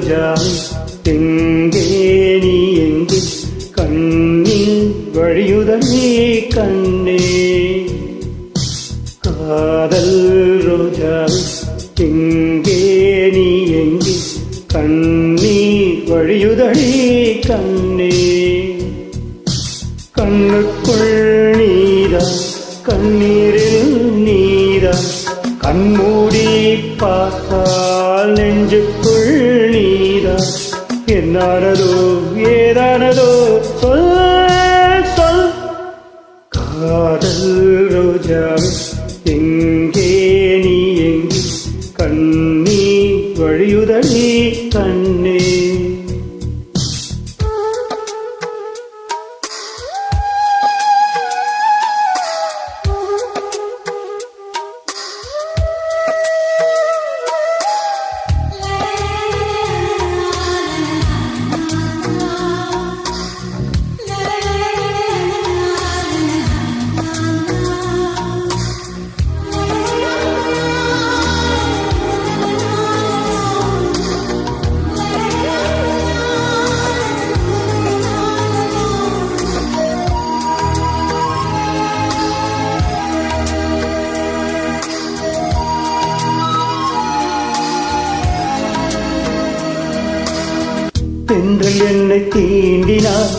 ரோஜா எங்கே நீ எங்கே கண்ணில் வழியுதனே கண்ணே காதல் ரோஜா எங்கே நீ எங்கே கண்ணீர் வழியுதனே கண்ணே கண்ணுக்குள் நீரா கண்ணீரில் நீரா கண்மூடி பார்த்தால் நெஞ்சுக்குள் நீரா என்னானதோ ஏதானதோ சொல் சொல் காதல் ரோஜாவே எங்கே நீ எங்கே கண்ணீர் வழியுதடி கண்ணே தென்றல் என்னை தீண்டினார்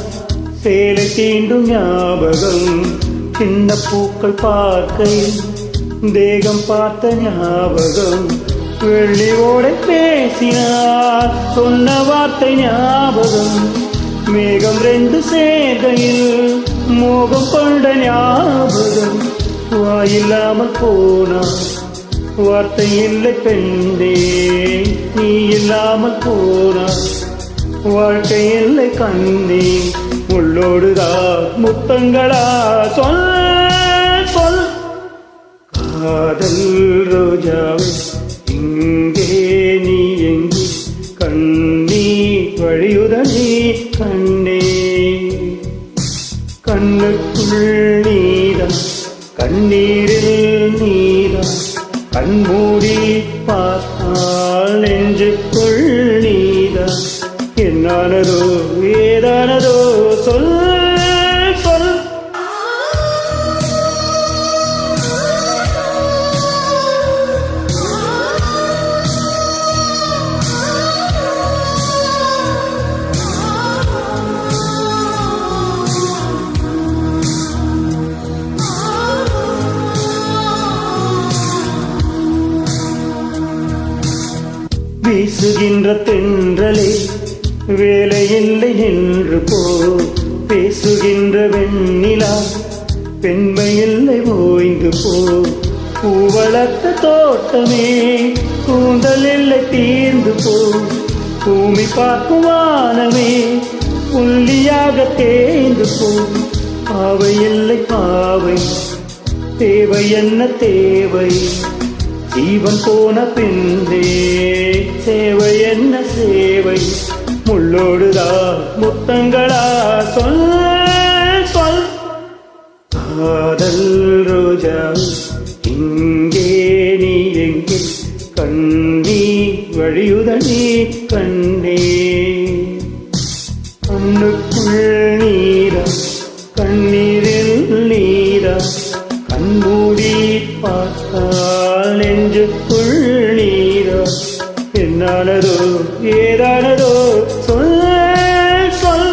சேலை தீண்டும் ஞாபகம் சின்ன பூக்கள் பார்க்கையில் தேகம் பார்த்த ஞாபகம் வெள்ளி ஓடை பேசினார் சொன்ன வார்த்தை ஞாபகம் மேகம் ரெண்டு சேர்கையில் மோகம் கொண்ட ஞாபகம் வாயில்லாமல் போனார் வார்த்தை இல்லை பெண்ணே நீ இல்லாமல் போனார் வாழ்க்கை இல்லை கண்ணே முள்ளோடுதான் முத்தங்களா சொல் சொல் காதல் ரோஜாவே இங்கே நீ எங்கே கண்ணீர் வழியுதனே கண்ணே கண்ணுக்குள் நீரா கண்ணீரில் நீரா கண்மூடி பார்த்தால் நெஞ்சுக்குள் நீரா என்னானதோ ஏதானதோ சொல் சொல் வீசுகின்ற தென்றலே வேலையில்லை என்று போ பேசுகின்ற வெண்ணிலா பெண்மையில்லை ஓய்ந்து போ பூவளத்த தோட்டமே கூந்தல் இல்லை தீர்ந்து போ பூமி பார்க்கும் வானமே புள்ளியாக தேர்ந்து போ பாவை இல்லை பாவை தேவை என்ன தேவை ஜீவன் போன பின்னே சேவை என்ன சேவை முள்ளோடுதான் முத்தங்களா சொல் சொல் காதல் ரோஜா இங்கே நீ எங்கே கண்ணீர் வழியுதனே கண்ணே கண்ணுக்குள் நீரா கண்ணீரில் நீரா கண்மூடி பார்த்தால் நெஞ்சுக்குள் நீரா என்னானதோ ஏதானதோ சொல் சொல்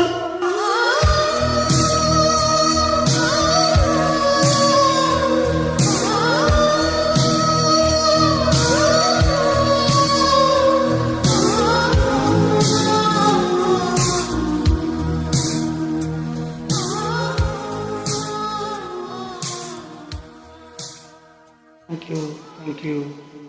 Thank you.